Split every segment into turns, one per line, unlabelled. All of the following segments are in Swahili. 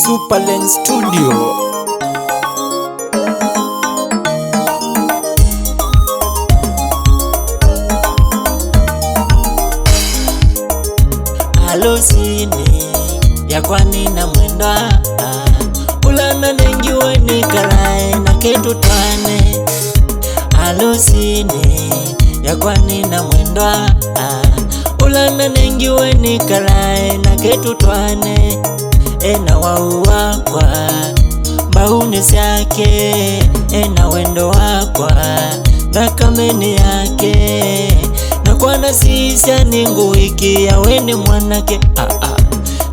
Superland Studio.
Halusini ya kwani na mwendwa ulana nengiwe nikalae na ketu twane. Halusini ya kwani na mwendwa ulana nengiwe nikalae na ketu twane. Ena wau wakwa mbauni syake, ena wendo wakwa nakameni yake. Na kwana sisa ningu iki ya weni mwanake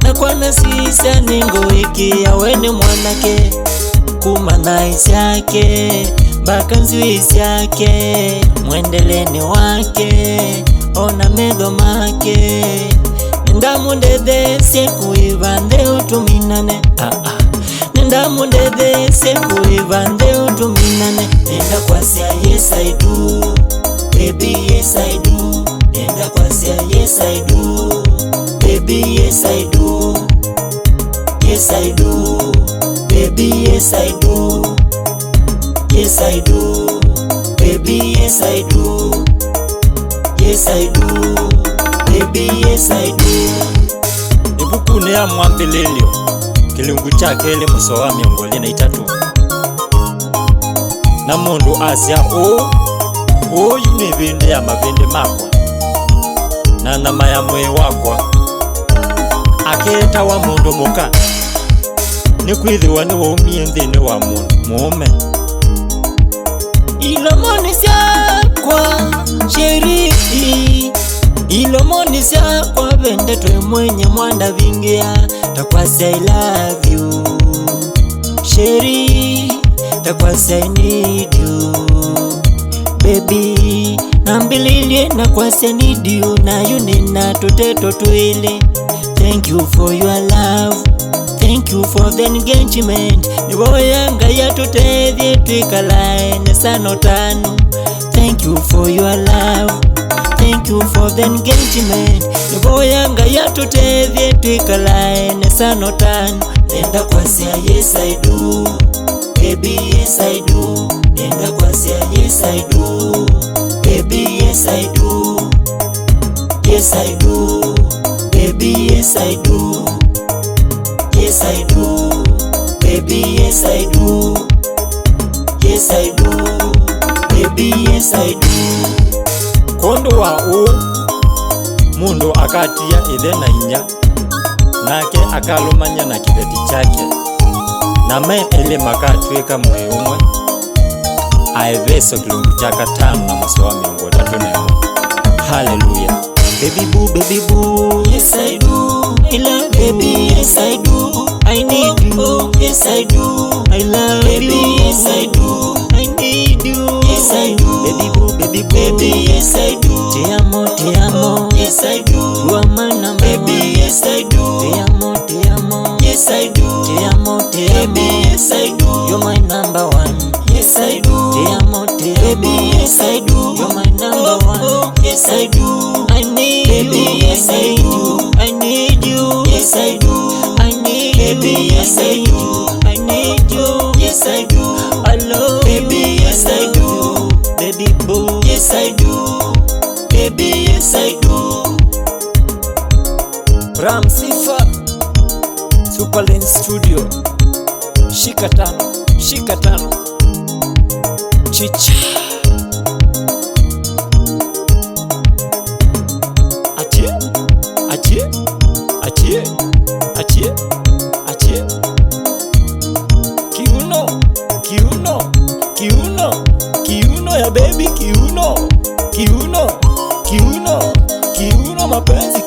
na kwana sisa ningu iki ya weni mwanake. Kumanaisi yake mbaka nziwisi yake, mwendeleni wake ona medho make. Nendamu ndede seku ibande utuminane nendamu ndede seku ibande utuminane. Nenda kwa siya yes I do, baby yes I do. Nenda kwa siya yes I do, baby yes I do. Yes I do, baby yes I do. Yes I do, baby yes I do. Yes I do, baby yes I do.
Ibukune ya mwambelelio kilungu chake ele musowa miongoli na itatu. Na mundu asya yune vinde ya mavinde makwa na nama ya mwe wakwa aketa wa mundu muka ni kwithiwa ni waumie nthini wa mundu muume.
Ilomoni syakwa sherifi, ilomoni syakwa vende twe mwenye mwanda vingia. Takwasi I love you sheri, takwasi I need you baby. Nambililie na kwasi I need you, na yunina tuteto tuile. Thank you for your love, thank you for the engagement. Niwoyanga ya tutethye twikalae nesano tano. Thank you for your love, thank you for the engagement. Niwoyanga ya tutethye twikalae nesano tano. Nenda kwa siya yes I do, baby yes I do. Nenda kwa siya yes I do, baby yes I do. Yes I do, baby yes I do. Yes I do, baby yes I do. Yes I do, baby yes I do.
Kondo wa mundu akatia ithe na inya, nake akalumanya na kibeti chake, na me ele makatweka mwe umwe. Aeveso kilungu chaka 5 na musowa miongo 3. Hallelujah.
Baby boo, yes I do. I love baby, yes I do. I need you, yes I do. I love baby, yes I do. I need you, yes I do. Baby boo, baby, yes I do. Te amo, yes I do. You are my number baby, yes I do. Te amo, yes I do. Te amo, baby, yes I do. You're my number one, yes I do. Te amo, baby, yes I do. You're my number one, yes I do. I need baby, yes I do. I need you, yes I do. I need baby, yes I do. I need you, yes I do. I love baby, yes I do. Baby boo, yes I do. Baby, yes I do.
Ram Sifa, Superland Studio. Shika tano chicha. Achie kiuno ya baby, kiuno mapenzi